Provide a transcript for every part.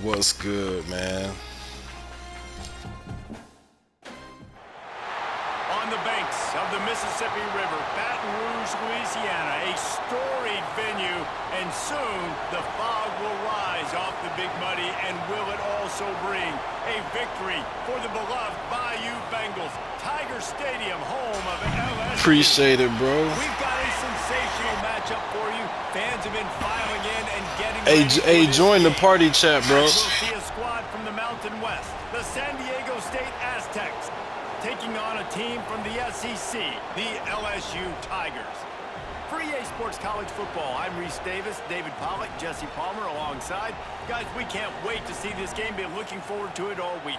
What's good, man? On the banks of the Mississippi River, Baton Rouge, Louisiana, a storied venue, and soon the fog will rise off the Big Muddy, and will it also bring a victory for the beloved Bayou Bengals. Tiger Stadium, home of LSU. Appreciate it, bro. We've got a sensational matchup for you. Fans have been filing in and getting Hey, ready for hey, this join the game. party chat, bro. We'll see a squad from the Mountain West, the San Diego State Aztecs, taking on a team from the SEC, the LSU Tigers. For EA Sports College Football, I'm Reese Davis, David Pollock, Jesse Palmer alongside. Guys, we can't wait to see this game. Been looking forward to it all week.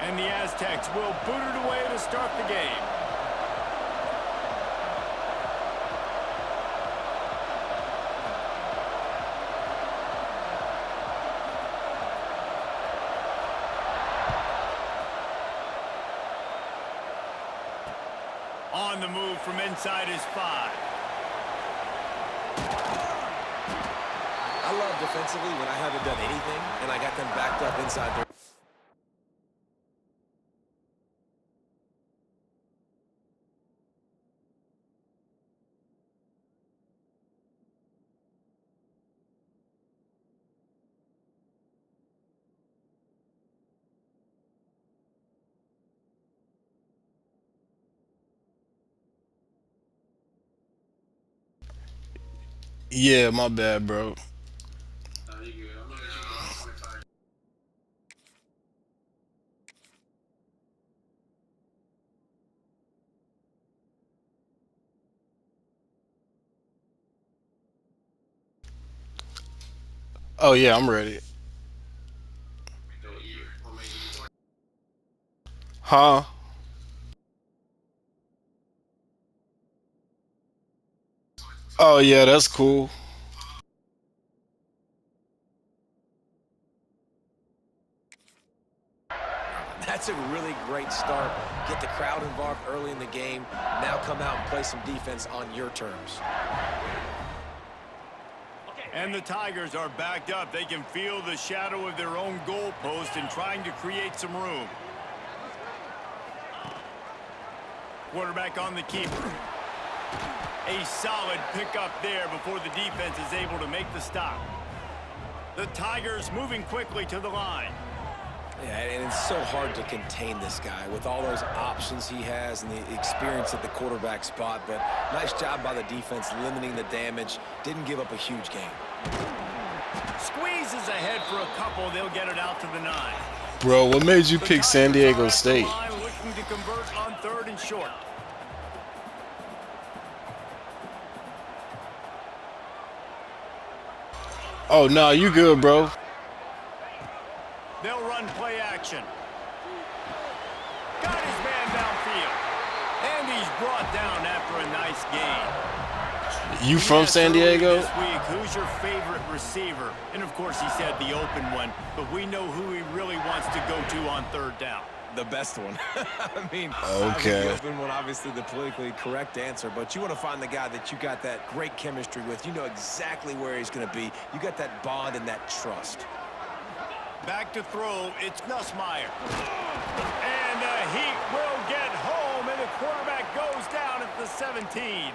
And the Aztecs will boot it away to start the game. On the move from inside his 5. I love defensively when I haven't done anything and I got them backed up inside their... Yeah, my bad, bro. Oh yeah, I'm ready. Huh? Oh yeah, that's cool. That's a really great start. Get the crowd involved early in the game. Now come out and play some defense on your terms. And the Tigers are backed up. They can feel the shadow of their own goalpost and trying to create some room. Quarterback on the keeper. A solid pickup there before the defense is able to make the stop. The Tigers moving quickly to the line. Yeah, and it's so hard to contain this guy with all those options he has and the experience at the quarterback spot, but nice job by the defense limiting the damage. Didn't give up a huge game. Squeezes ahead for a couple. They'll get it out to the 9. Bro, what made you The pick Tigers San Diego are at the State? line looking to convert on 3rd and short. Oh no, you good, bro. They'll run play action. Got his man downfield. And he's brought down after a nice gain. You from Yes, San earlier Diego? This week, who's your favorite receiver? And of course, he said the open one, but we know who he really wants to go to on 3rd down. The best one. Okay. The open one, obviously the politically correct answer, but you want to find the guy that you got that great chemistry with. You know exactly where he's going to be. You got that bond and that trust. Back to throw, it's Nussmeier. And he will get home, and the quarterback goes down at the 17.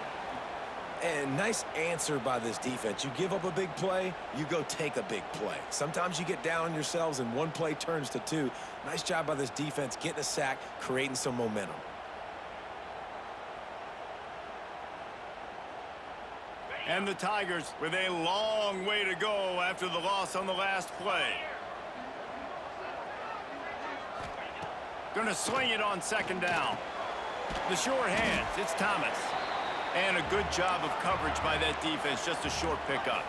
And nice answer by this defense. You give up a big play, you go take a big play. Sometimes you get down on yourselves and one play turns to 2. Nice job by this defense getting a sack, creating some momentum. And the Tigers with a long way to go after the loss on the last play. Going to sling it on 2nd down. The sure hands, it's Thomas. And a good job of coverage by that defense, just a short pickup.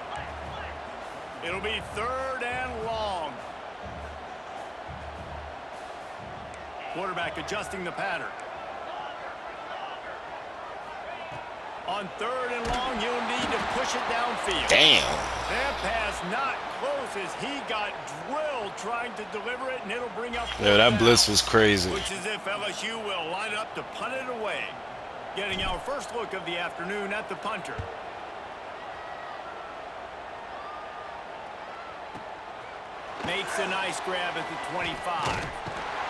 It'll be 3rd and long. Quarterback adjusting the pattern. On 3rd and long, you'll need to push it downfield. Damn. That pass not close as he got drilled trying to deliver it, and it'll bring up Yeah, that blitz was crazy. which is if LSU will line up to punt it away. Getting our first look of the afternoon at the punter. Makes a nice grab at the 25.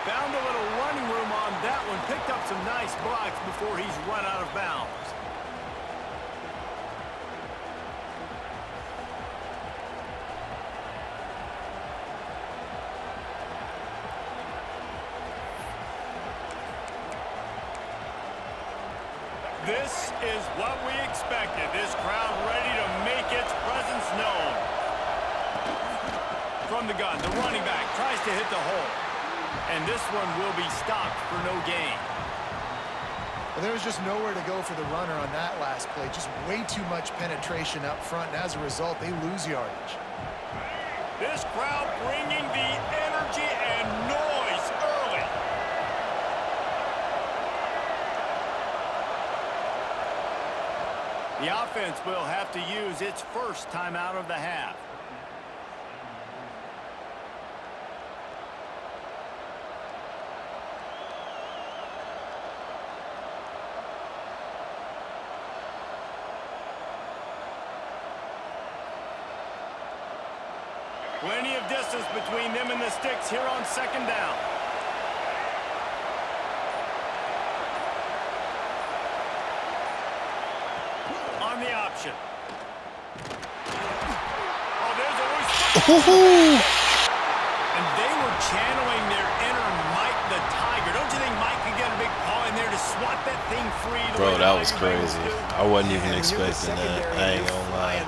Found a little running room on that one. Picked up some nice blocks before he's run out of bounds. This is what we expected. This crowd ready to make its presence known. From the gun, the running back tries to hit the hole. And this one will be stopped for no gain. Well, there was just nowhere to go for the runner on that last play. Just way too much penetration up front, and as a result, they lose yardage. This crowd bringing the energy and noise early. The offense will have to use its first timeout of the half. Plenty of distance between them and the sticks here on 2nd down. On the option. Oh, there's always... And they were channeling their inner Mike the Tiger. Don't you think Mike could get a big paw in there to swat that thing free? Bro, that was crazy. I wasn't even expecting that. I ain't gonna lie.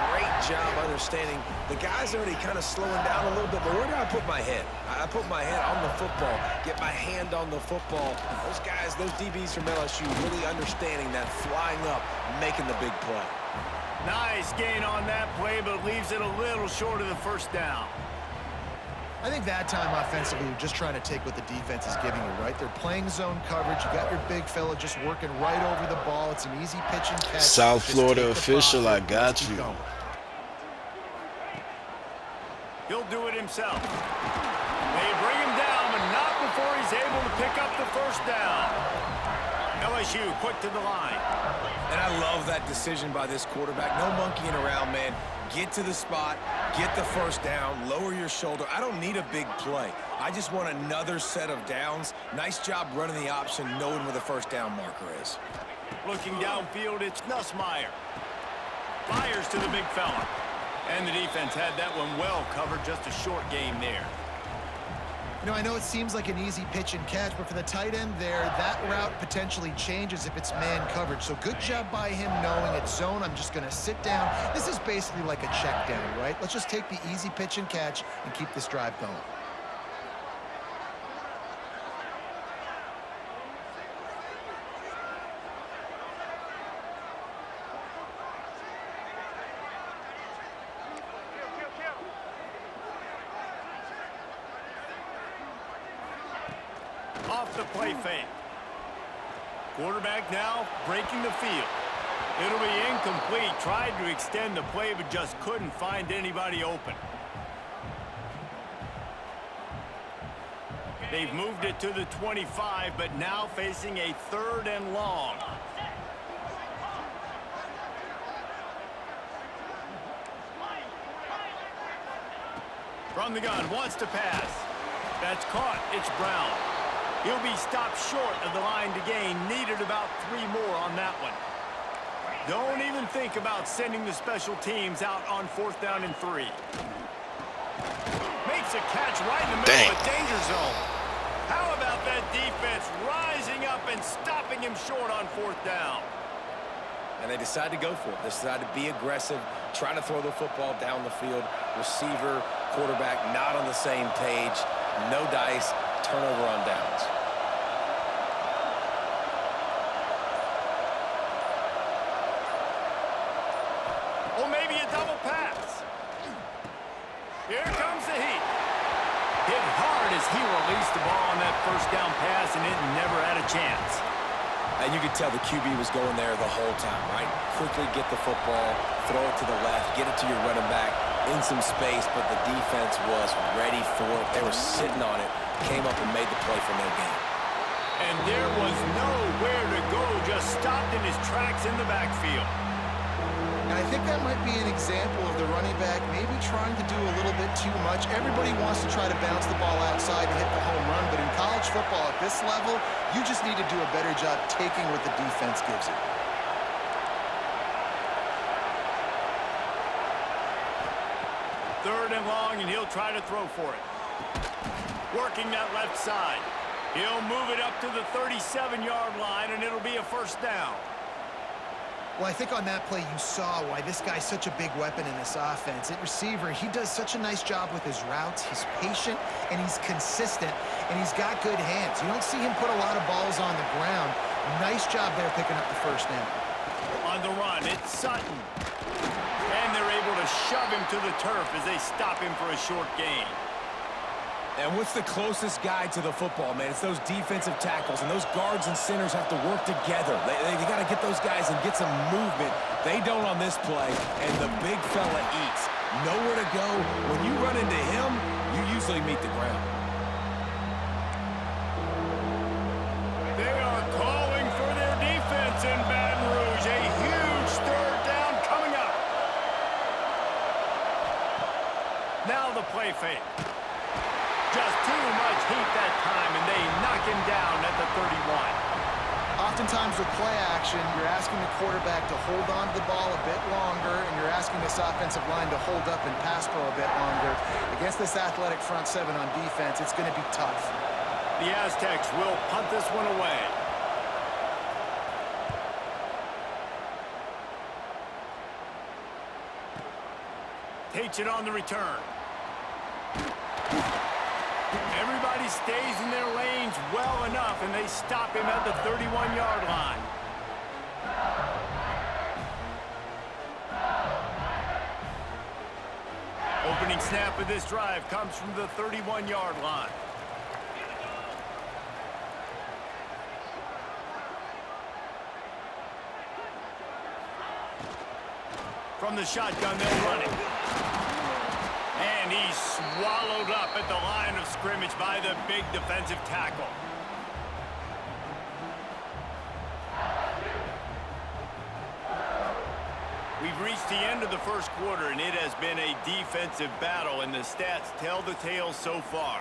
Great job understanding. The guy's already kind of slowing down a little bit, but where do I put my head? I put my head on the football, get my hand on the football. Those guys, those DBs from LSU really understanding that flying up, making the big play. Nice gain on that play, but leaves it a little short of the 1st down. I think that time offensively, you're just trying to take what the defense is giving you, right? They're playing zone coverage. You got your big fella just working right over the ball. It's an easy pitch and catch. South Just Florida take the official, posture. I got Let's keep you. going. He'll do it himself. They bring him down, but not before he's able to pick up the 1st down. LSU quick to the line. And I love that decision by this quarterback. No monkeying around, man. Get to the spot, get the 1st down, lower your shoulder. I don't need a big play. I just want another set of downs. Nice job running the option, knowing where the 1st down marker is. Looking downfield, it's Nussmeier. Fires to the big fella. And the defense had that one well covered, just a short game there. You know, I know it seems like an easy pitch and catch, but for the tight end there, that route potentially changes if it's man coverage. So good job by him knowing it's zone. I'm just going to sit down. This is basically like a check down, right? Let's just take the easy pitch and catch and keep this drive going. Off the play fake. Quarterback now breaking the field. It'll be incomplete. Tried to extend the play, but just couldn't find anybody open. They've moved it to the 25, but now facing a 3rd and long. From the gun, wants to pass. That's caught. It's Brown. He'll be stopped short of the line to gain. Needed about 3 more on that one. Don't even think about sending the special teams out on 4th down and 3. Makes a catch right in the middle of the danger zone. How about that defense rising up and stopping him short on 4th down? And they decide to go for it. They decide to be aggressive, try to throw the football down the field. Receiver, quarterback, not on the same page. No dice, turnover on downs. Or maybe a double pass. Here comes the heat. Hit hard as he released the ball on that 1st down pass, and it never had a chance. And you could tell the QB was going there the whole time, right? Quickly get the football, throw it to the left, get it to your running back in some space, but the defense was ready for it. They were sitting on it, came up and made the play for no gain. And there was nowhere to go, just stopped in his tracks in the backfield. And I think that might be an example of the running back maybe trying to do a little bit too much. Everybody wants to try to bounce the ball outside and hit the home run, but in college football at this level, you just need to do a better job taking what the defense gives you. Third and long, and he'll try to throw for it. Working that left side. He'll move it up to the 37-yard line, and it'll be a first down. Well, I think on that play you saw why this guy's such a big weapon in this offense. At receiver, he does such a nice job with his routes. He's patient, and he's consistent, and he's got good hands. You don't see him put a lot of balls on the ground. Nice job there picking up the first down. On the run, it's Sutton. And they're able to shove him to the turf as they stop him for a short gain. And what's the closest guy to the football, man? It's those defensive tackles, and those guards and centers have to work together. They got to get those guys and get some movement. They don't on this play, and the big fella eats. Nowhere to go. When you run into him, you usually meet the ground. They are calling for their defense in Baton Rouge. A huge third down coming up. Now the play fake. Just too much heat that time, and they knock him down at the 31. Oftentimes with play action, you're asking the quarterback to hold on to the ball a bit longer, and you're asking this offensive line to hold up and pass pro a bit longer. Against this athletic front seven on defense, it's going to be tough. The Aztecs will punt this one away. Takes it on the return. Everybody stays in their lanes well enough, and they stop him at the 31-yard line. Opening snap of this drive comes from the 31-yard line. From the shotgun, they'll run it. And he's swallowed up at the line of scrimmage by the big defensive tackle. We've reached the end of the first quarter, and it has been a defensive battle, and the stats tell the tale so far.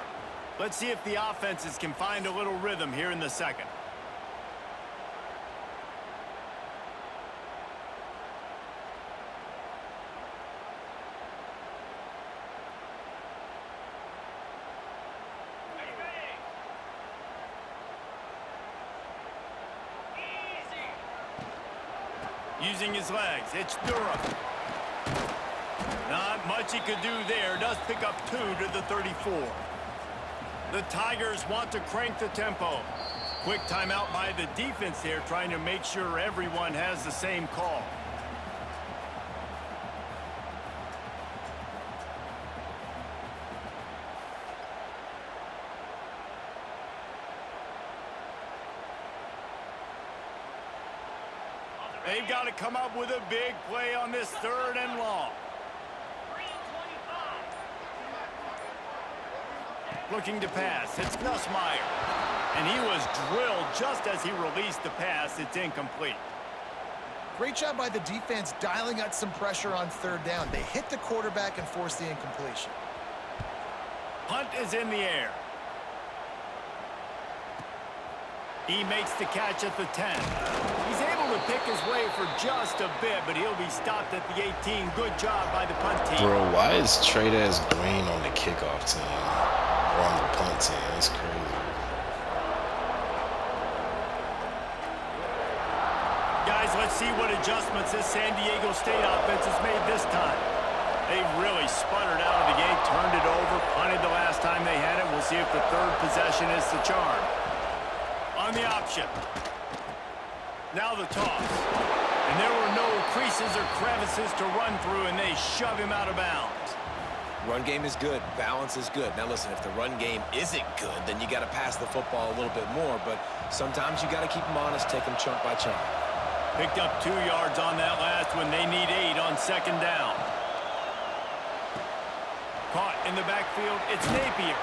Let's see if the offenses can find a little rhythm here in the second. Using his legs, it's Durham. Not much he could do there. Does pick up 2 to the 34. The Tigers want to crank the tempo. Quick timeout by the defense there, trying to make sure everyone has the same call. They've got to come up with a big play on this third and long. Looking to pass. It's Nussmeier. And he was drilled just as he released the pass. It's incomplete. Great job by the defense dialing out some pressure on third down. They hit the quarterback and forced the incompletion. Hunt is in the air. He makes the catch at the 10. He's able to pick his way for just a bit, but he'll be stopped at the 18. Good job by the punt team. Bro, why is Trey-Daz Green on the kickoff team or on the punt team? That's crazy. Guys, let's see what adjustments this San Diego State offense has made this time. They've really sputtered out of the gate, turned it over, punted the last time they had it. We'll see if the third possession is the charm. On the option. Now the toss. And there were no creases or crevices to run through, and they shove him out of bounds. Run game is good. Balance is good. Now, listen, if the run game isn't good, then you got to pass the football a little bit more. But sometimes you got to keep them honest, take them chunk by chunk. Picked up 2 yards on that last one. They need 8 on second down. Caught in the backfield, it's Napier.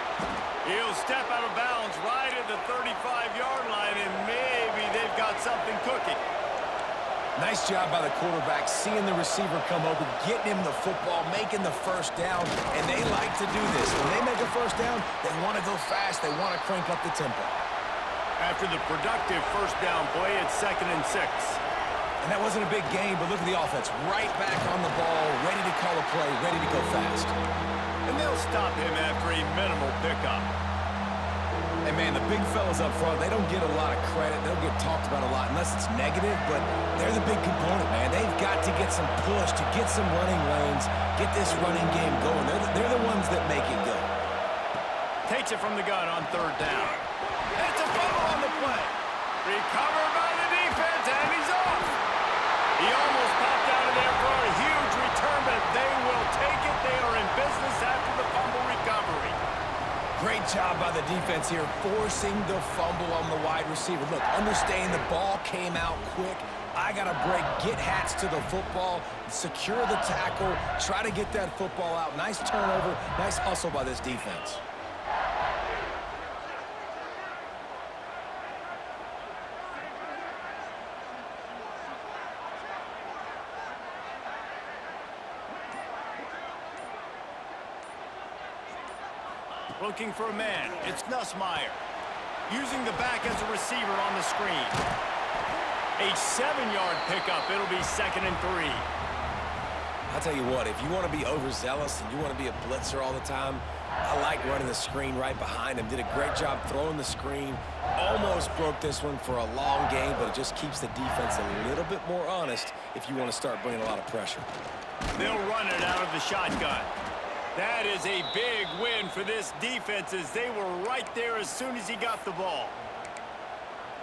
He'll step out of bounds right at the 35-yard line, and maybe they've got something cooking. Nice job by the quarterback, seeing the receiver come over, getting him the football, making the first down, and they like to do this. When they make a first down, they want to go fast. They want to crank up the tempo. After the productive first down play, it's 2nd and 6. And that wasn't a big game, but look at the offense. Right back on the ball, ready to call a play, ready to go fast. And they'll stop him after a minimal pickup. And, man, the big fellas up front, they don't get a lot of credit. They'll get talked about a lot unless it's negative, but they're the big component, man. They've got to get some push, to get some running lanes, get this running game going. They're the ones that make it go. Takes it from the gun on 3rd down. It's a fumble on the play. Recovered by the defense, and he's off. He almost popped out of there for a huge return, but they will take it. They are in business after the fumble recovery. Great job by the defense here, forcing the fumble on the wide receiver. Look, understand the ball came out quick. I got to break, get hats to the football, secure the tackle, try to get that football out. Nice turnover, nice hustle by this defense. Looking for a man, it's Nussmeier. Using the back as a receiver on the screen. A 7-yard pickup, it'll be 2nd and 3. I'll tell you what, if you want to be overzealous and you want to be a blitzer all the time, I like running the screen right behind him. Did a great job throwing the screen. Almost broke this one for a long game, but it just keeps the defense a little bit more honest if you want to start bringing a lot of pressure. They'll run it out of the shotgun. That is a big win for this defense as they were right there as soon as he got the ball.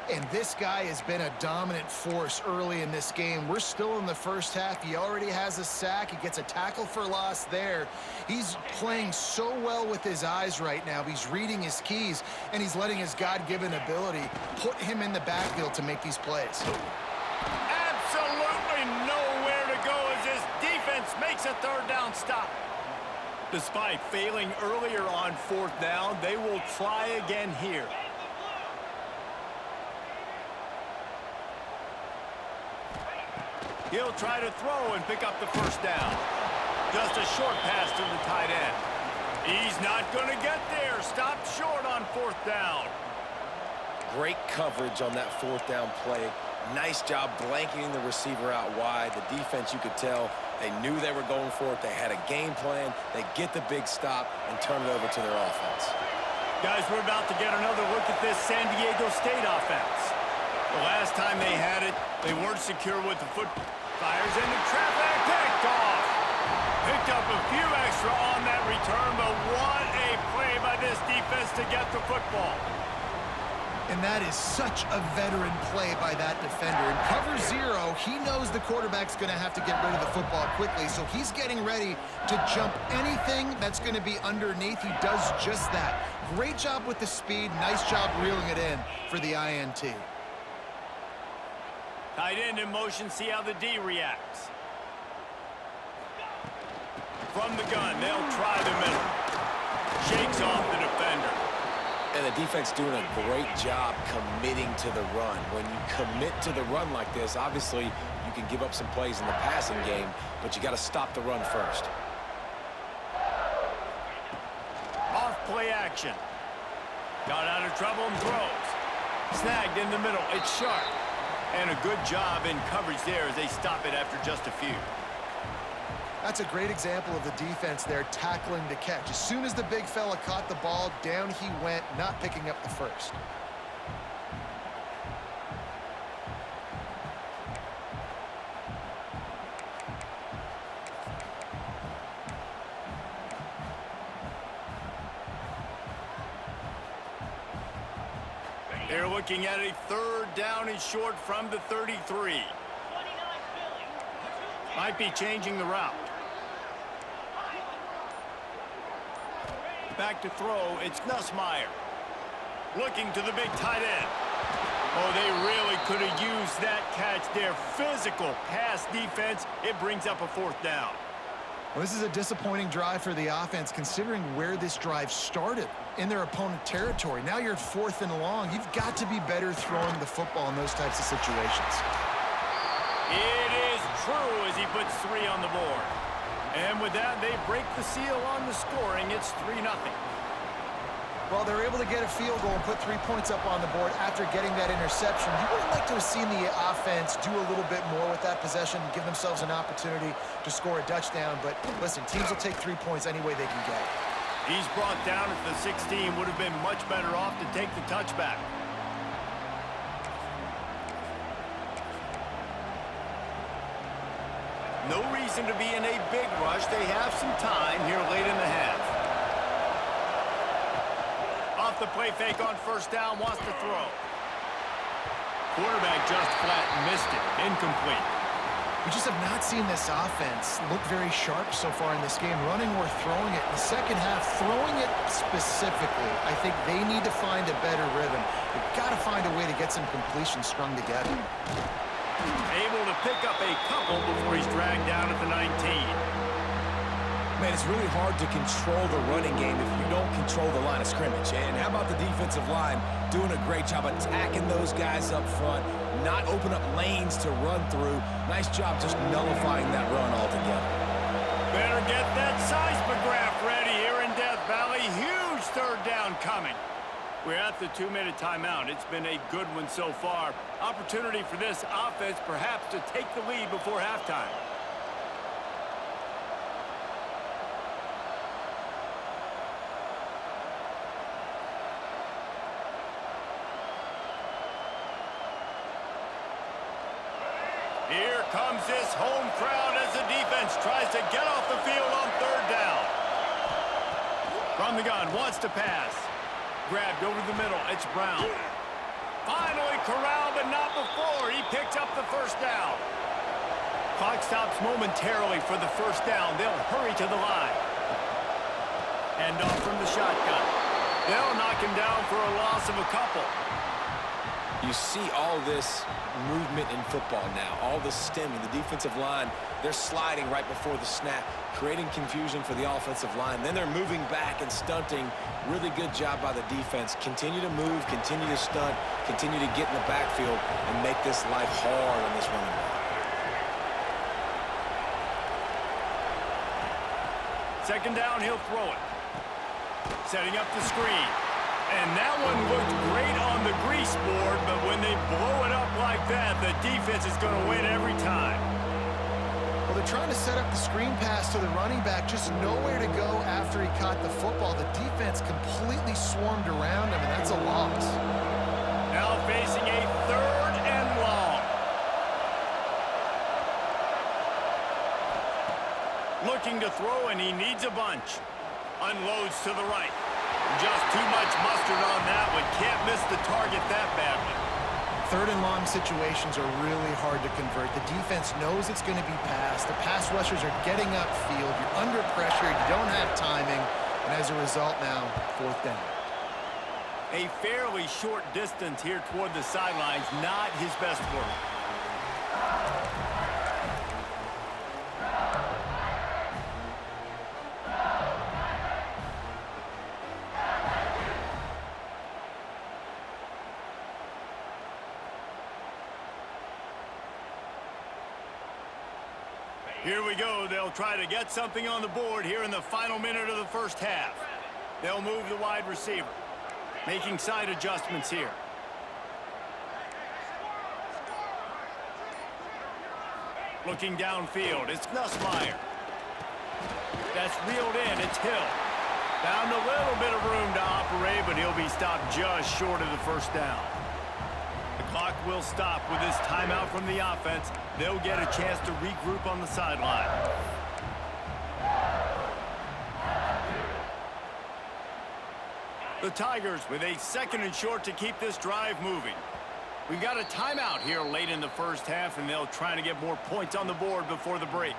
And this guy has been a dominant force early in this game. We're still in the first half. He already has a sack. He gets a tackle for loss there. He's playing so well with his eyes right now. He's reading his keys, and he's letting his God-given ability put him in the backfield to make these plays. Absolutely nowhere to go as this defense makes a 3rd down stop. Despite failing earlier on 4th down, they will try again here. He'll try to throw and pick up the first down. Just a short pass to the tight end. He's not going to get there. Stopped short on 4th down. Great coverage on that 4th down play. Nice job blanketing the receiver out wide. The defense, you could tell, they knew they were going for it. They had a game plan. They get the big stop and turn it over to their offense. Guys, we're about to get another look at this San Diego State offense. The last time they had it, they weren't secure with the foot. Fires into traffic, picked off. Picked up a few extra on that return, but what a play by this defense to get the football. And that is such a veteran play by that defender. In cover 0, he knows the quarterback's going to have to get rid of the football quickly, so he's getting ready to jump anything that's going to be underneath. He does just that. Great job with the speed. Nice job reeling it in for the INT. Tight end in motion, see how the D reacts. From the gun, they'll try the middle. Shakes off the defender. And the defense doing a great job committing to the run. When you commit to the run like this, obviously you can give up some plays in the passing game, but you got to stop the run first. Off play action. Got out of trouble and throws. Snagged in the middle. It's Sharp. And a good job in coverage there as they stop it after just a few. That's a great example of the defense there tackling the catch. As soon as the big fella caught the ball, down he went, not picking up the first. They're looking at a 3rd down and short from the 33. Might be changing the route. Back to throw, it's Nussmeier. Looking to the big tight end. Oh, they really could have used that catch there. Physical pass defense. It brings up a 4th down. Well, this is a disappointing drive for the offense, considering where this drive started in their opponent territory. Now you're at 4th and long. You've got to be better throwing the football in those types of situations. It is true as he puts 3 on the board. And with that, they break the seal on the scoring. It's 3-0. Well, they're able to get a field goal and put 3 points up on the board after getting that interception. You would have liked to have seen the offense do a little bit more with that possession and give themselves an opportunity to score a touchdown. But listen, teams will take 3 points any way they can get it. He's brought down at the 16. Would have been much better off to take the touchback. No reason to be in a big rush. They have some time here late in the half. Off the play fake on 1st down, wants to throw. Quarterback just flat missed it. Incomplete. We just have not seen this offense look very sharp so far in this game, running or throwing it. In the second half, throwing it specifically, I think they need to find a better rhythm. They've got to find a way to get some completions strung together. Able to pick up a couple before he's dragged down at the 19. Man, it's really hard to control the running game if you don't control the line of scrimmage. And how about the defensive line doing a great job attacking those guys up front, not open up lanes to run through. Nice job just nullifying that run altogether. Better get that seismograph ready here in Death Valley. Huge 3rd down coming. We're at the 2-minute timeout. It's been a good one so far. Opportunity for this offense perhaps to take the lead before halftime. Here comes this home crowd as the defense tries to get off the field on 3rd down. From the gun, wants to pass. Grabbed over the middle, it's Brown. Finally corralled, but not before. He picks up the 1st down. Clock stops momentarily for the 1st down. They'll hurry to the line. Hand off from the shotgun. They'll knock him down for a loss of a couple. You see all this movement in football now, all the stemming, the defensive line, they're sliding right before the snap, creating confusion for the offensive line. Then they're moving back and stunting. Really good job by the defense. Continue to move, continue to stunt, continue to get in the backfield and make this life hard on this running back. Second down, he'll throw it. Setting up the screen. And that one looked great on the grease board, but when they blow it up like that, the defense is going to win every time. Well, they're trying to set up the screen pass to the running back, just nowhere to go after he caught the football. The defense completely swarmed around him, and that's a loss. Now facing a 3rd and long. Looking to throw, and he needs a bunch. Unloads to the right. Just too much mustard on that one. Can't miss the target that badly. 3rd and long situations are really hard to convert. The defense knows it's going to be passed. The pass rushers are getting upfield. You're under pressure. You don't have timing. And as a result now, 4th down. A fairly short distance here toward the sidelines. Not his best work. Here we go. They'll try to get something on the board here in the final minute of the 1st half. They'll move the wide receiver, making side adjustments here. Looking downfield, it's Nussmeier. That's reeled in, it's Hill. Found a little bit of room to operate, but he'll be stopped just short of the 1st down. The clock will stop with this timeout from the offense. They'll get a chance to regroup on the sideline. The Tigers with a 2nd and short to keep this drive moving. We've got a timeout here late in the 1st half, and they'll try to get more points on the board before the break.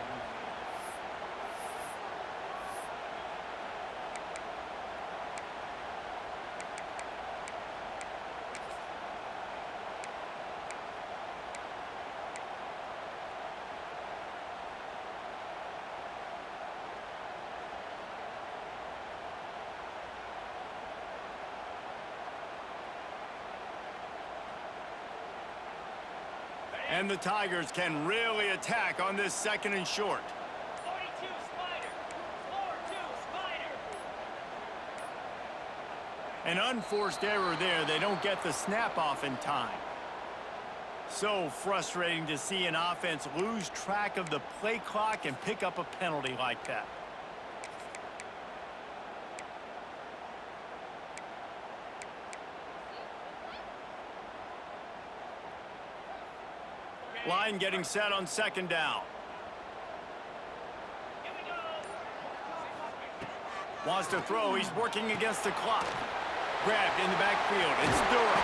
And the Tigers can really attack on this 2nd and short. 42 Spider. 4-2 Spider. An unforced error there. They don't get the snap off in time. So frustrating to see an offense lose track of the play clock and pick up a penalty like that. Line getting set on 2nd down. Wants to throw. He's working against the clock. Grabbed in the backfield. It's Durham.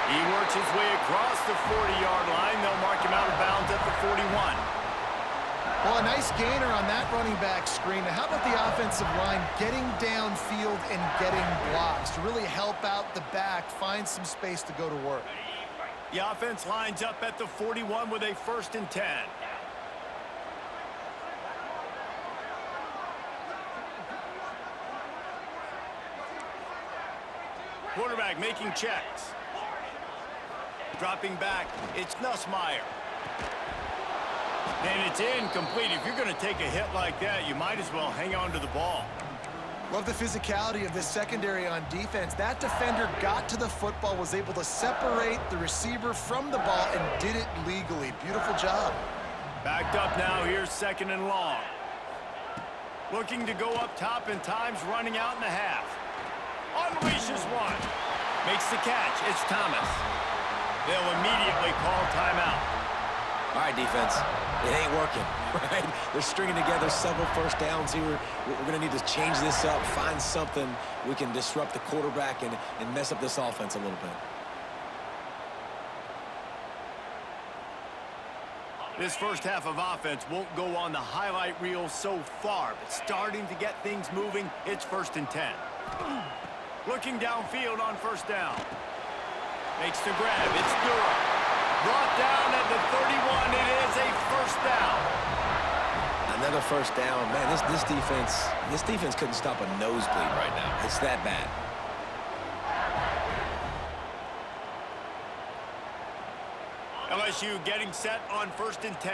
He works his way across the 40-yard line. They'll mark him out of bounds at the 41. Well, a nice gainer on that running back screen. Now, how about the offensive line getting downfield and getting blocks to really help out the back, find some space to go to work? The offense lines up at the 41 with a 1st and 10. Quarterback making checks. Dropping back, it's Nussmeier. And it's incomplete. If you're going to take a hit like that, you might as well hang on to the ball. Love the physicality of this secondary on defense. That defender got to the football, was able to separate the receiver from the ball, and did it legally. Beautiful job. Backed up now. Here's 2nd and long. Looking to go up top, and time's running out in the half. Unleashes one. Makes the catch. It's Thomas. They'll immediately call timeout. All right, defense, it ain't working, right? They're stringing together several 1st downs here. We're going to need to change this up, find something we can disrupt the quarterback and mess up this offense a little bit. This first half of offense won't go on the highlight reel so far, but starting to get things moving, it's 1st and 10. Looking downfield on 1st down. Makes the grab. It's Durham. Brought down at the 31. It is a 1st down. Another 1st down. Man, this defense couldn't stop a nosebleed right now. It's that bad. LSU getting set on 1st and 10.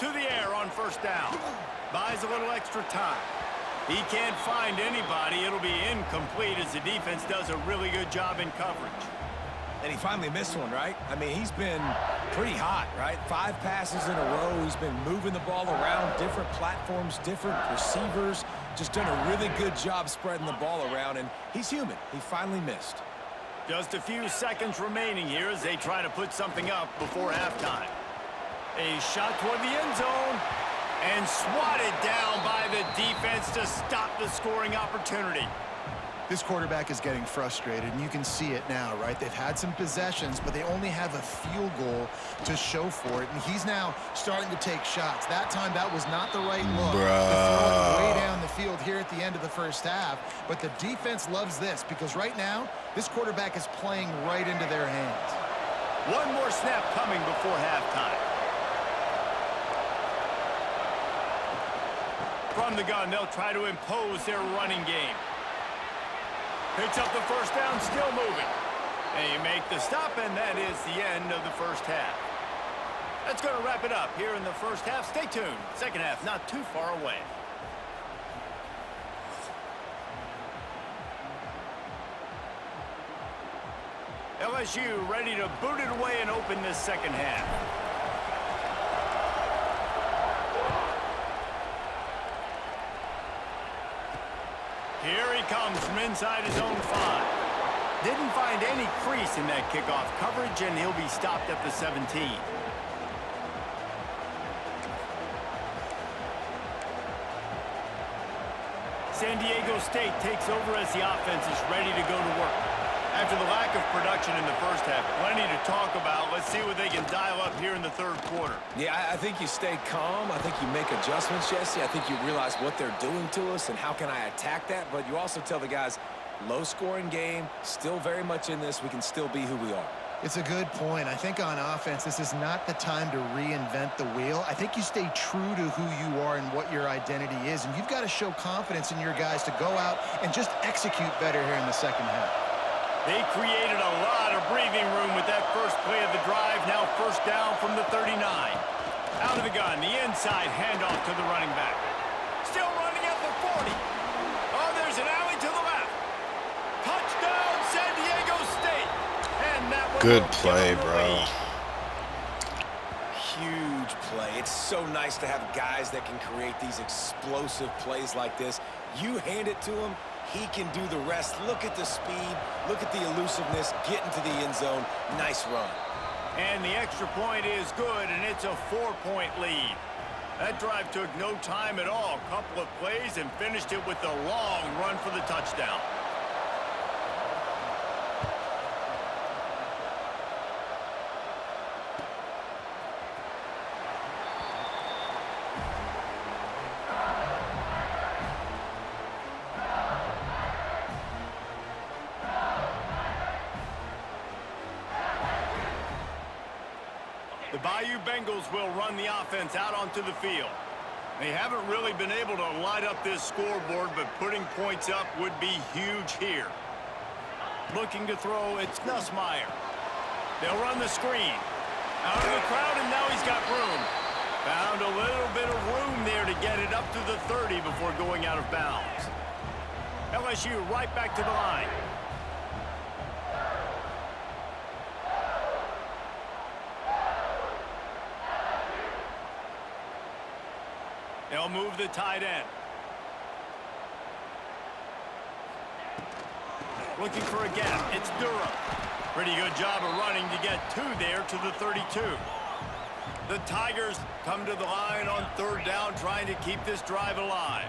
To the air on 1st down. Buys a little extra time. He can't find anybody. It'll be incomplete as the defense does a really good job in coverage. And he finally missed one, right? I mean, he's been pretty hot, right? 5 passes in a row. He's been moving the ball around, different platforms, different receivers. Just done a really good job spreading the ball around, and he's human. He finally missed. Just a few seconds remaining here as they try to put something up before halftime. A shot toward the end zone, and swatted down by the defense to stop the scoring opportunity. This quarterback is getting frustrated, and you can see it now, right? They've had some possessions, but they only have a field goal to show for it, and he's now starting to take shots. That time, that was not the right look. They're throwing way down the field here at the end of the first half, but the defense loves this because right now, this quarterback is playing right into their hands. One more snap coming before halftime. From the gun, they'll try to impose their running game. Picks up the 1st down, still moving. They make the stop, and that is the end of the first half. That's going to wrap it up here in the first half. Stay tuned. Second half not too far away. LSU ready to boot it away and open this second half. Here he comes from inside his own 5. Didn't find any crease in that kickoff coverage, and he'll be stopped at the 17. San Diego State takes over as the offense is ready to go to work. After the lack of production in the first half, plenty to talk about. Let's see what they can dial up here in the third quarter. Yeah, I think you stay calm. I think you make adjustments, Jesse. I think you realize what they're doing to us and how can I attack that. But you also tell the guys, low-scoring game, still very much in this. We can still be who we are. It's a good point. I think on offense, this is not the time to reinvent the wheel. I think you stay true to who you are and what your identity is, and you've got to show confidence in your guys to go out and just execute better here in the second half. They created a lot of breathing room with that first play of the drive. Now first down from the 39. Out of the gun, the inside handoff to the running back. Still running at the 40. Oh, there's an alley to the left. Touchdown, San Diego State. And that one Good will play, give them the bro. lead. Huge play. It's so nice to have guys that can create these explosive plays like this. You hand it to him, he can do the rest. Look at the speed. Look at the elusiveness. Get into the end zone. Nice run. And the extra point is good, and it's a 4-point lead. That drive took no time at all. A couple of plays and finished it with a long run for the touchdown. The Bayou Bengals will run the offense out onto the field. They haven't really been able to light up this scoreboard, but putting points up would be huge here. Looking to throw, it's Nussmeier. They'll run the screen. Out of the crowd, and now he's got room. Found a little bit of room there to get it up to the 30 before going out of bounds. LSU right back to the line. They'll move the tight end. Looking for a gap. It's Durham. Pretty good job of running to get two there to the 32. The Tigers come to the line on third down, trying to keep this drive alive.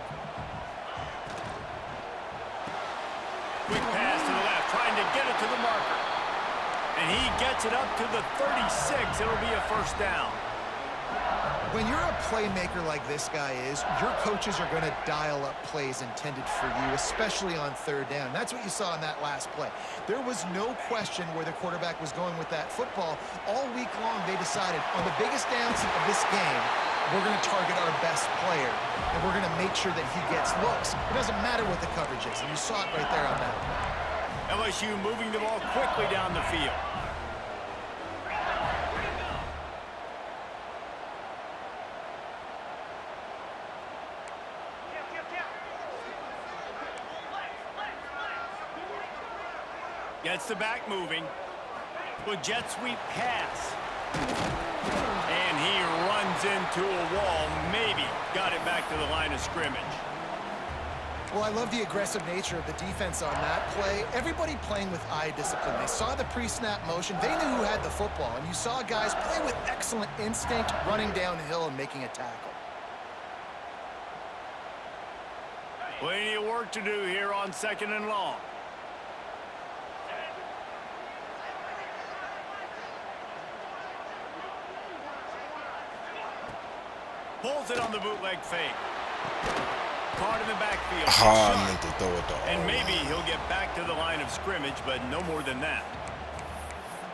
Quick pass to the left, trying to get it to the marker. And he gets it up to the 36. It'll be a first down. When you're a playmaker like this guy is, your coaches are going to dial up plays intended for you, especially on third down. That's what you saw in that last play. There was no question where the quarterback was going with that football. All week long, they decided on the biggest downs of this game, we're going to target our best player, and we're going to make sure that he gets looks. It doesn't matter what the coverage is, and you saw it right there on that play. LSU moving the ball quickly down the field. Gets the back moving. With jet sweep pass. And he runs into a wall. Maybe got it back to the line of scrimmage. Well, I love the aggressive nature of the defense on that play. Everybody playing with eye discipline. They saw the pre-snap motion. They knew who had the football. And you saw guys play with excellent instinct, running downhill and making a tackle. Plenty of work to do here on 2nd and long. Pulls it on the bootleg fake. Caught in the backfield. I meant to throw it though. And maybe he'll get back to the line of scrimmage, but no more than that.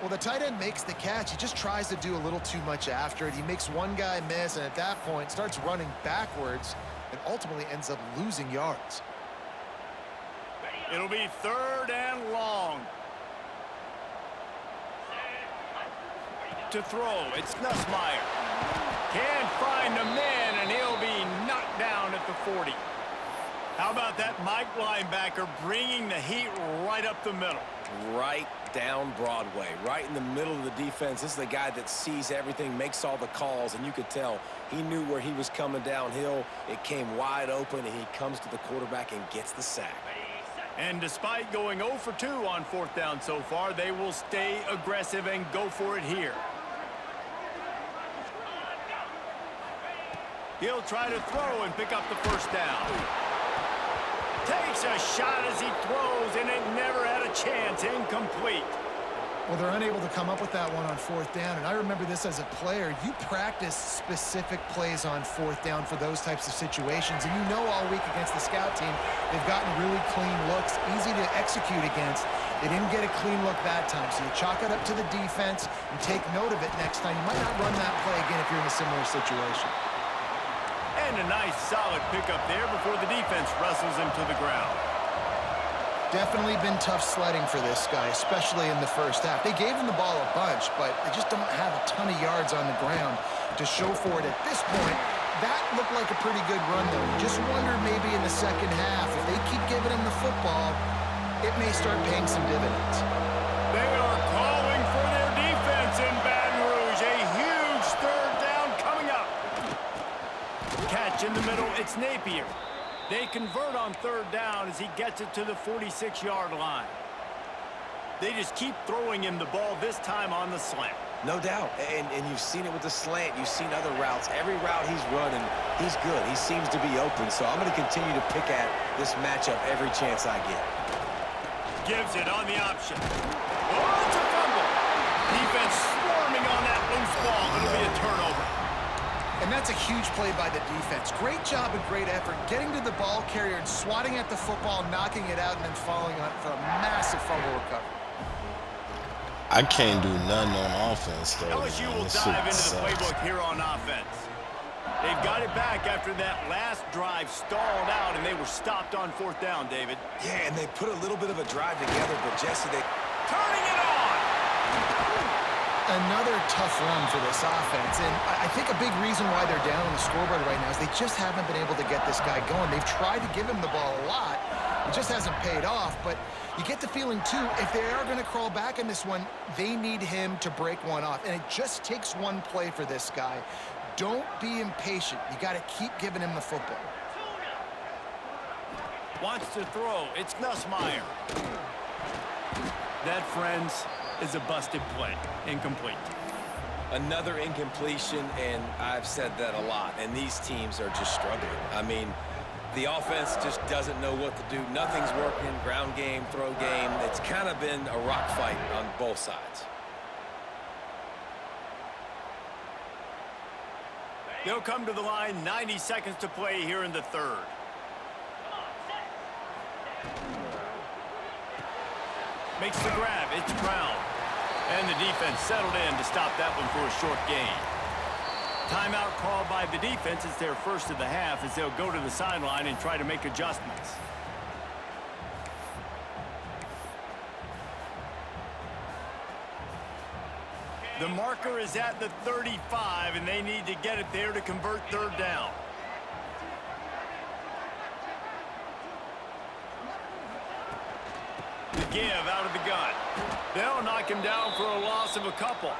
Well, the tight end makes the catch. He just tries to do a little too much after it. He makes one guy miss, and at that point starts running backwards and ultimately ends up losing yards. It'll be 3rd and long. To throw, it's Nussmeier. Can't find a man, and he'll be knocked down at the 40. How about that Mike linebacker bringing the heat right up the middle? Right down Broadway, right in the middle of the defense. This is the guy that sees everything, makes all the calls, and you could tell he knew where he was coming downhill. It came wide open, and he comes to the quarterback and gets the sack. And despite going 0 for 2 on 4th down so far, they will stay aggressive and go for it here. He'll try to throw and pick up the first down. Takes a shot as he throws, and it never had a chance. Incomplete. Well, they're unable to come up with that one on 4th down, and I remember this as a player. You practice specific plays on 4th down for those types of situations, and you know all week against the scout team, they've gotten really clean looks, easy to execute against. They didn't get a clean look that time, so you chalk it up to the defense and take note of it next time. You might not run that play again if you're in a similar situation. And a nice solid pickup there before the defense wrestles him to the ground. Definitely been tough sledding for this guy, especially in the first half. They gave him the ball a bunch, but they just don't have a ton of yards on the ground to show for it at this point. That looked like a pretty good run, though. You just wonder maybe in the second half, if they keep giving him the football, it may start paying some dividends. They are calling for their defense in Baton Rouge. A huge third down coming up. Catch in the middle, it's Napier. They convert on third down as he gets it to the 46-yard line. They just keep throwing him the ball, this time on the slant. No doubt, and you've seen it with the slant. You've seen other routes. Every route he's running, he's good. He seems to be open, so I'm going to continue to pick at this matchup every chance I get. Gives it on the option. Oh, it's a fumble. Defense swarming on that loose ball. It'll be a turnover. And that's a huge play by the defense. Great job and great effort getting to the ball carrier and swatting at the football, knocking it out, and then following on for a massive fumble recovery. I can't do nothing on offense, though. LSU will This dive shit into the sucks. playbook here on offense. They've got it back after that last drive stalled out, and they were stopped on fourth down, David. Yeah, and they put a little bit of a drive together, but Jesse, they... Turning it on! Another tough run for this offense, and I think a big reason why they're down on the scoreboard right now is they just haven't been able to get this guy going. They've tried to give him the ball a lot. It just hasn't paid off, but you get the feeling, too, if they are going to crawl back in this one, they need him to break one off, and it just takes one play for this guy. Don't be impatient. You got to keep giving him the football. Wants to throw. It's Nussmeier. That, friends, is a busted play. Incomplete. Another incompletion, and I've said that a lot, and these teams are just struggling. I mean, the offense just doesn't know what to do. Nothing's working. Ground game, throw game. It's kind of been a rock fight on both sides. They'll come to the line, 90 seconds to play here in the third. Makes the grab, it's Brown. And the defense settled in to stop that one for a short gain. Timeout called by the defense. It's their first of the half as they'll go to the sideline and try to make adjustments. The marker is at the 35, and they need to get it there to convert third down. The give out of the gun. They'll knock him down for a loss of a couple.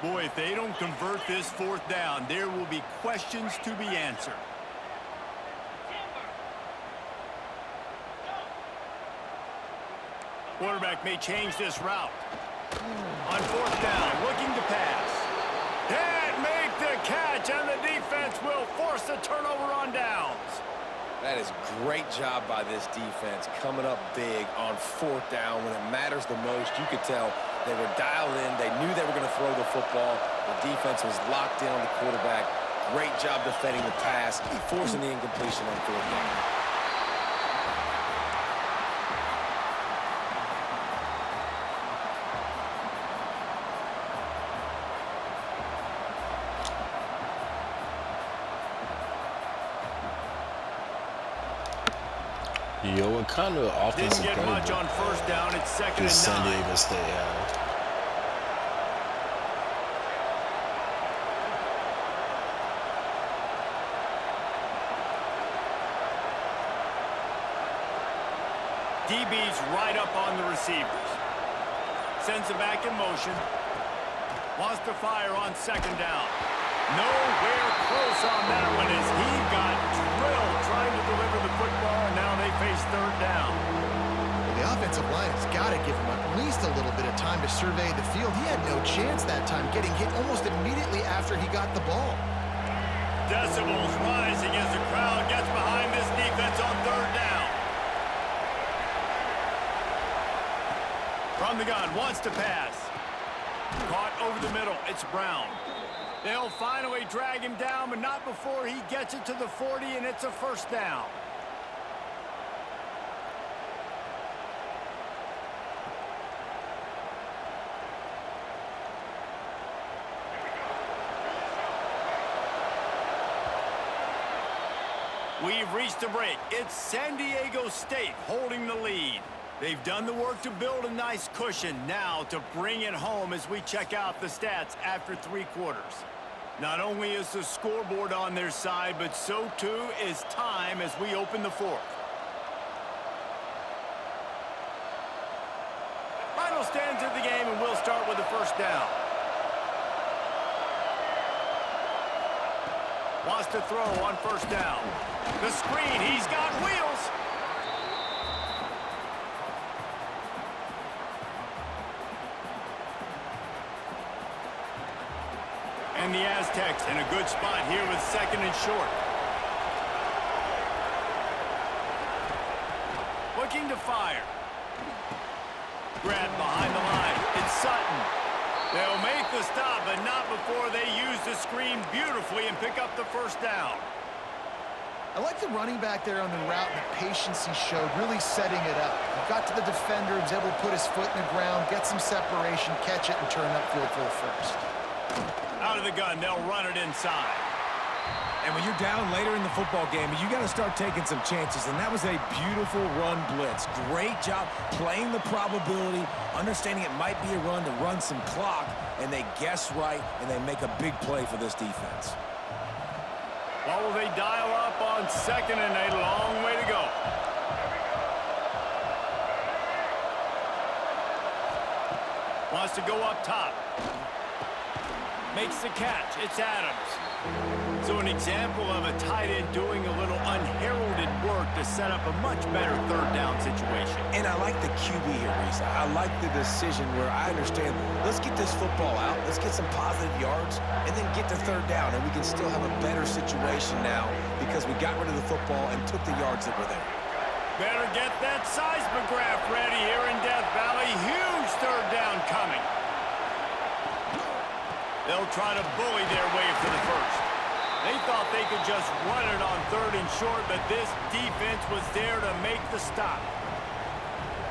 Boy, if they don't convert this fourth down, there will be questions to be answered. Quarterback may change this route. On fourth down, looking to pass. Can't make the catch, and the defense will force the turnover on downs. That is great job by this defense, coming up big on fourth down when it matters the most. You could tell they were dialed in. They knew they were going to throw the football. The defense was locked in on the quarterback. Great job defending the pass, forcing the incompletion on fourth down. Yo, what kind of Didn't offensive get much playbook on first down. It's second does and San 9. Diego State have? DB's right up on the receivers. Sends it back in motion. Wants to fire on second down. Nowhere close on that one as he got drilled trying to deliver the football, and now they face third down. The offensive line has got to give him at least a little bit of time to survey the field. He had no chance that time, getting hit almost immediately after he got the ball. Decibels rising as the crowd gets behind this defense on third down. From the gun, wants to pass. Caught over the middle, it's Brown. They'll finally drag him down, but not before he gets it to the 40, and it's a first down. We've reached a break. It's San Diego State holding the lead. They've done the work to build a nice cushion. Now to bring it home as we check out the stats after 3 quarters. Not only is the scoreboard on their side, but so too is time as we open the 4th. Final stands of the game, and we'll start with the first down. Wants to throw on first down. The screen, he's got wheels. And the Aztecs in a good spot here with 2nd and short. Looking to fire. Grab behind the line. It's Sutton. They'll make the stop, but not before they use the screen beautifully and pick up the first down. I like the running back there on the route and the patience he showed, really setting it up. He got to the defender, was able to put his foot in the ground, get some separation, catch it, and turn upfield for the first. Out of the gun, they'll run it inside. And when you're down later in the football game, you got to start taking some chances, and that was a beautiful run blitz. Great job playing the probability, understanding it might be a run to run some clock, and they guess right, and they make a big play for this defense. What will they dial up on 2nd and a long way to go? Wants to go up top. Makes the catch. It's Adams. So an example of a tight end doing a little unheralded work to set up a much better 3rd down situation. And I like the QB here, Reese. I like the decision where I understand, let's get this football out, let's get some positive yards, and then get to 3rd down, and we can still have a better situation now because we got rid of the football and took the yards that were there. Better get that seismograph ready here in Death Valley. Huge 3rd down coming. They'll try to bully their way for the first. They thought they could just run it on 3rd and short, but this defense was there to make the stop.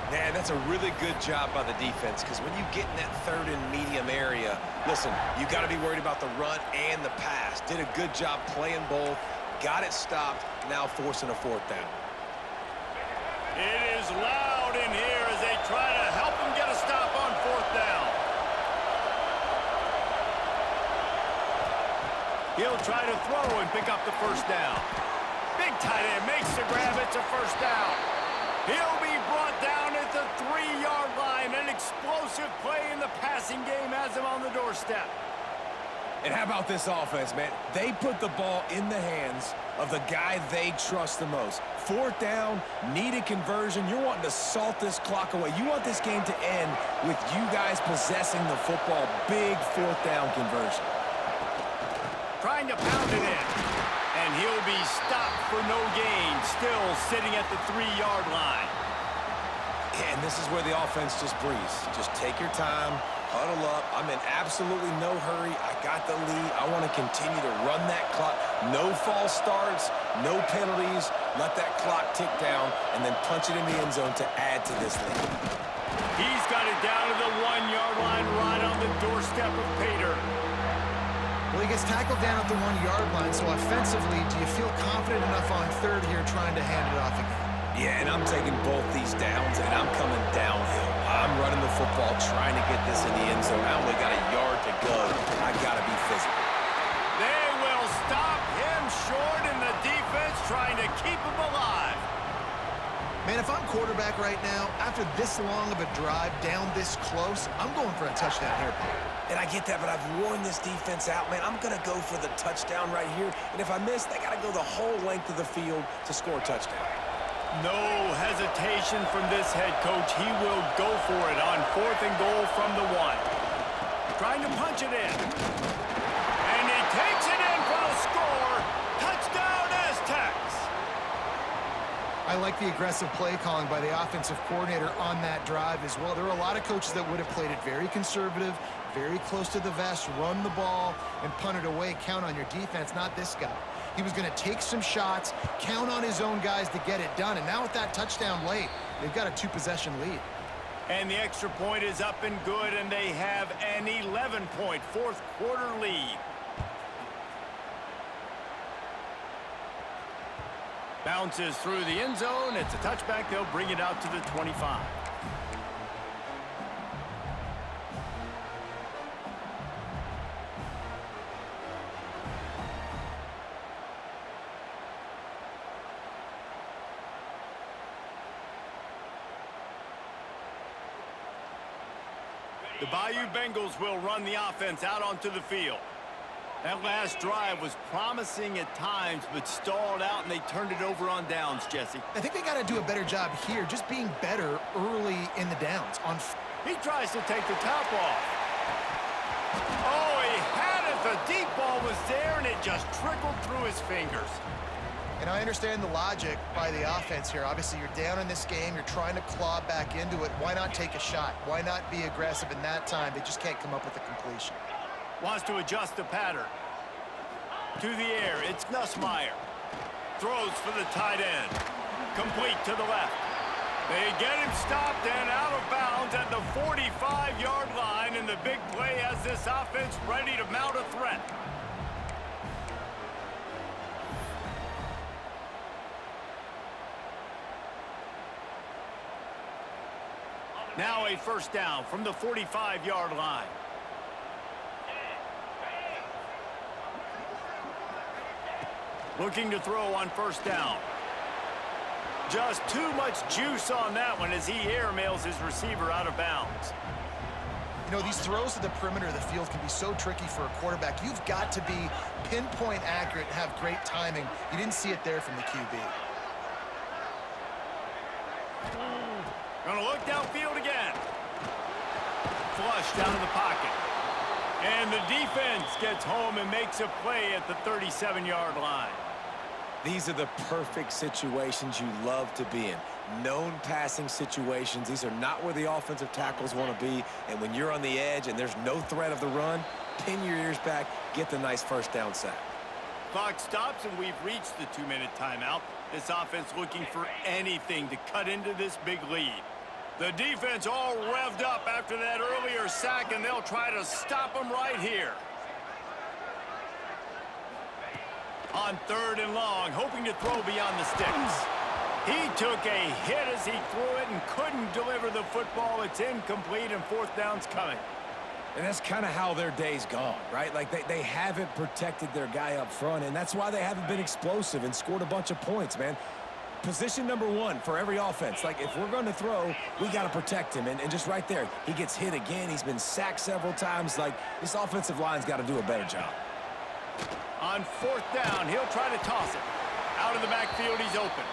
Man, that's a really good job by the defense because when you get in that 3rd and medium area, listen, you got to be worried about the run and the pass. Did a good job playing both, got it stopped, now forcing a 4th down. It is loud in here as they try to help them get a stop on 4th down. He'll try to throw and pick up the first down. Big tight end makes the grab. It's a first down. He'll be brought down at the 3-yard line. An explosive play in the passing game has him on the doorstep. And how about this offense, man? They put the ball in the hands of the guy they trust the most. 4th down, needed conversion. You're wanting to salt this clock away. You want this game to end with you guys possessing the football. Big 4th down conversion. Trying to pound it in. And he'll be stopped for no gain. Still sitting at the 3-yard line. And this is where the offense just breathes. Just take your time, huddle up. I'm in absolutely no hurry. I got the lead. I want to continue to run that clock. No false starts, no penalties. Let that clock tick down and then punch it in the end zone to add to this lead. He's got it down to the 1-yard line right on the doorstep of Pater. Well, he gets tackled down at the 1-yard line, so offensively, do you feel confident enough on 3rd here trying to hand it off again? Yeah, and I'm taking both these downs, and I'm coming downhill. I'm running the football, trying to get this in the end zone. I only got a yard to go. I got to be physical. They will stop him short, and the defense trying to keep him alive. Man, if I'm quarterback right now, after this long of a drive, down this close, I'm going for a touchdown here, Paul. And I get that, but I've worn this defense out, man. I'm going to go for the touchdown right here. And if I miss, they got to go the whole length of the field to score a touchdown. No hesitation from this head coach. He will go for it on 4th and goal from the 1. Trying to punch it in. And he takes it in for the score. Touchdown, Aztecs. I like the aggressive play calling by the offensive coordinator on that drive as well. There are a lot of coaches that would have played it very conservative, very close to the vest, run the ball, and punt it away. Count on your defense, not this guy. He was going to take some shots, count on his own guys to get it done. And now with that touchdown late, they've got a 2-possession lead. And the extra point is up and good, and they have an 11-point 4th quarter lead. Bounces through the end zone. It's a touchback. They'll bring it out to the 25. The Bayou Bengals will run the offense out onto the field. That last drive was promising at times, but stalled out, and they turned it over on downs, Jesse. I think they got to do a better job here, just being better early in the downs. He tries to take the top off. Oh, he had it. The deep ball was there, and it just trickled through his fingers. And I understand the logic by the offense here. Obviously, you're down in this game. You're trying to claw back into it. Why not take a shot? Why not be aggressive in that time? They just can't come up with a completion. Wants to adjust the pattern. To the air, it's Nussmeier. Throws for the tight end. Complete to the left. They get him stopped and out of bounds at the 45-yard line, and the big play has this offense ready to mount a threat. Now a first down from the 45-yard line. Looking to throw on first down. Just too much juice on that one as he airmails his receiver out of bounds. You know, these throws to the perimeter of the field can be so tricky for a quarterback. You've got to be pinpoint accurate and have great timing. You didn't see it there from the QB. Gonna look downfield again. Flush down in the pocket. And the defense gets home and makes a play at the 37-yard line. These are the perfect situations you love to be in. Known passing situations. These are not where the offensive tackles want to be. And when you're on the edge and there's no threat of the run, pin your ears back, get the nice first down sack. Clock stops, and we've reached the 2-minute timeout. This offense looking for anything to cut into this big lead. The defense all revved up after that earlier sack, and they'll try to stop them right here. On 3rd and long, hoping to throw beyond the sticks. He took a hit as he threw it and couldn't deliver the football. It's incomplete, and 4th down's coming. And that's kind of how their day's gone, right? Like they haven't protected their guy up front, and that's why they haven't been explosive and scored a bunch of points, man. Position number 1 for every offense. Like, if we're going to throw, we got to protect him. And just right there, he gets hit again. He's been sacked several times. Like, this offensive line's got to do a better job. On 4th down, he'll try to toss it. Out of the backfield, he's open.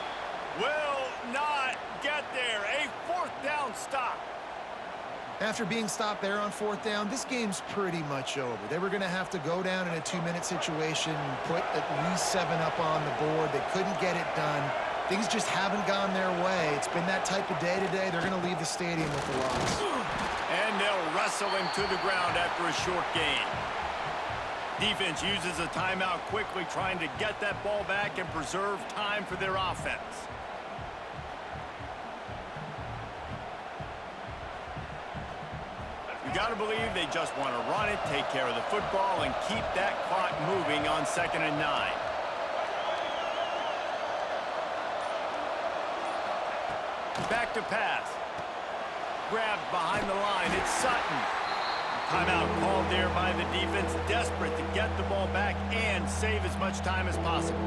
Will not get there. A 4th down stop. After being stopped there on 4th down, this game's pretty much over. They were going to have to go down in a 2-minute situation, put at least 7 up on the board. They couldn't get it done. Things just haven't gone their way. It's been that type of day today. They're going to leave the stadium with the loss. And they'll wrestle him to the ground after a short gain. Defense uses a timeout quickly, trying to get that ball back and preserve time for their offense. You got to believe they just want to run it, take care of the football, and keep that clock moving on 2nd and 9. Back to pass. Grabbed behind the line. It's Sutton. Timeout called there by the defense, desperate to get the ball back and save as much time as possible.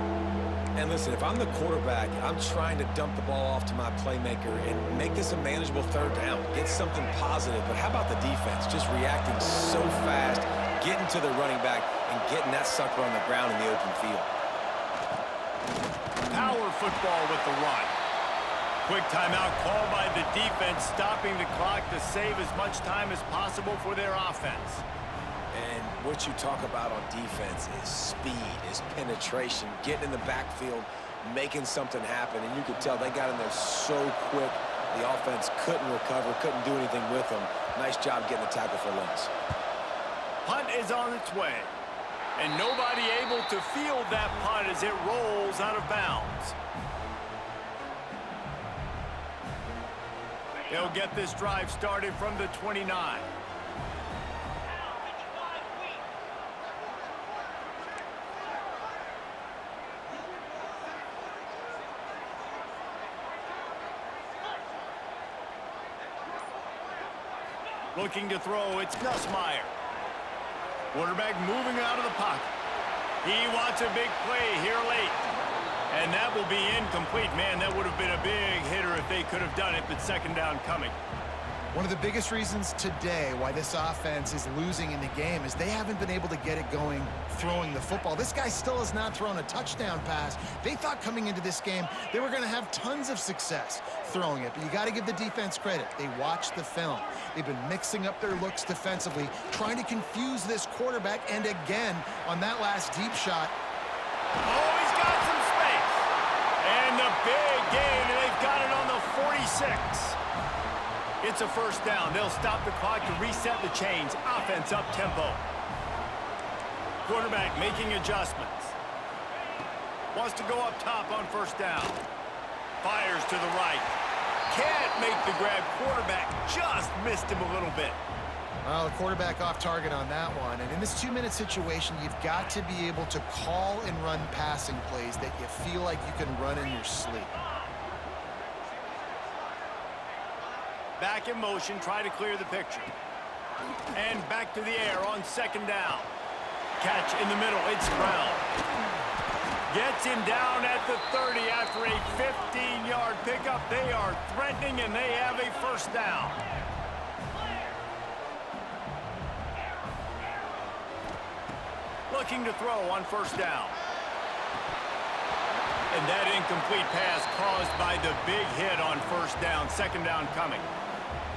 And listen, if I'm the quarterback, I'm trying to dump the ball off to my playmaker and make this a manageable 3rd down. Get something positive. But how about the defense? Just reacting so fast, getting to the running back, and getting that sucker on the ground in the open field. Power football with the run. Quick timeout called by the defense, stopping the clock to save as much time as possible for their offense. And what you talk about on defense is speed, is penetration, getting in the backfield, making something happen. And you could tell they got in there so quick, the offense couldn't recover, couldn't do anything with them. Nice job getting the tackle for loss. Punt is on its way. And nobody able to field that punt as it rolls out of bounds. They'll get this drive started from the 29. Looking to throw, it's Nussmeier. Quarterback moving out of the pocket. He wants a big play here late. And that will be incomplete. Man, that would have been a big hitter if they could have done it, but second down coming. One of the biggest reasons today why this offense is losing in the game is they haven't been able to get it going throwing the football. This guy still has not thrown a touchdown pass. They thought coming into this game they were going to have tons of success throwing it, but you got to give the defense credit. They watched the film. They've been mixing up their looks defensively, trying to confuse this quarterback, and again, on that last deep shot. Oh, he's got some space. And the big gain, and they've got it on the 46. It's a first down. They'll stop the clock to reset the chains. Offense up tempo. Quarterback making adjustments. Wants to go up top on first down. Fires to the right. Can't make the grab. Quarterback just missed him a little bit. Well, the quarterback off target on that one. And in this 2-minute situation, you've got to be able to call and run passing plays that you feel like you can run in your sleep. Back in motion, try to clear the picture. And back to the air on second down. Catch in the middle, it's Brown. Gets him down at the 30 after a 15-yard pickup. They are threatening, and they have a first down. Looking to throw on first down. And that incomplete pass caused by the big hit on first down. Second down coming.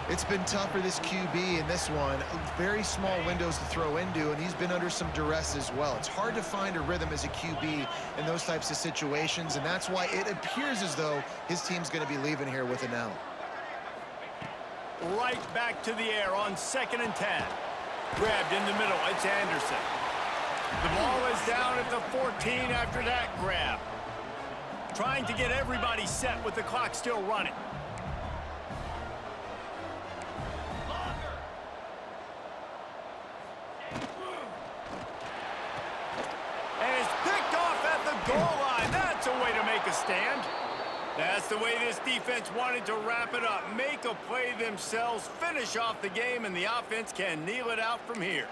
It's been tough for this QB in this one. Very small windows to throw into, and he's been under some duress as well. It's hard to find a rhythm as a QB in those types of situations, and that's why it appears as though his team's going to be leaving here with an L. Right back to the air on 2nd and 10. Grabbed in the middle. It's Anderson. The ball is down at the 14 after that grab. Trying to get everybody set with the clock still running. And it's picked off at the goal line. That's a way to make a stand. That's the way this defense wanted to wrap it up. Make a play themselves, finish off the game, and the offense can kneel it out from here.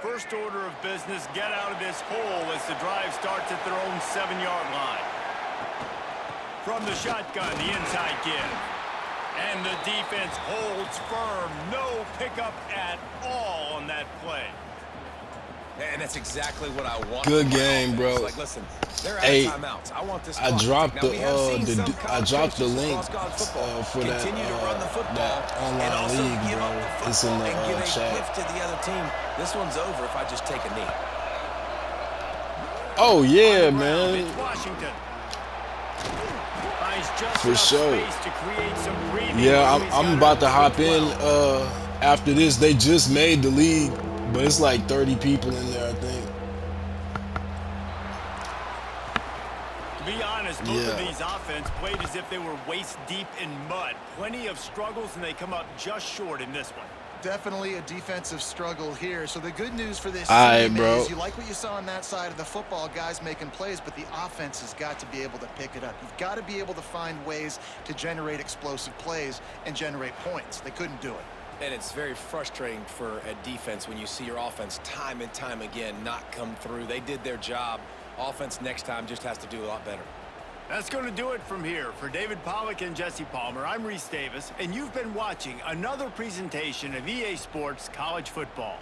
First order of business, get out of this hole as the drive starts at their own 7-yard line. From the shotgun, the inside give. And the defense holds firm. No pickup at all on that play. And that's exactly what I want. Good game, bro. Like, listen, they're out Hey, of timeouts. I want this. I dropped the I dropped the link for that and online also league, give bro. up the It's in football and give the a chat. gift to the other team. This one's over if I just take a knee. Oh yeah, It's man. Washington. Finds just For enough sure. space to create some breathing Yeah, room. He's I'm got about to it hop in 12. after this. They just made the league, but it's like 30 people in there, I think. To be honest, both of Yeah. these offense played as if they were waist deep in mud. Plenty of struggles, and they come up just short in this one. Definitely a defensive struggle here. So the good news for this Aight, team bro. is you like what you saw on that side of the football, guys making plays, but the offense has got to be able to pick it up. You've got to be able to find ways to generate explosive plays and generate points. They couldn't do it. And it's very frustrating for a defense when you see your offense time and time again not come through. They did their job. Offense next time just has to do a lot better. That's going to do it from here. For David Pollack and Jesse Palmer, I'm Reese Davis, and you've been watching another presentation of EA Sports College Football.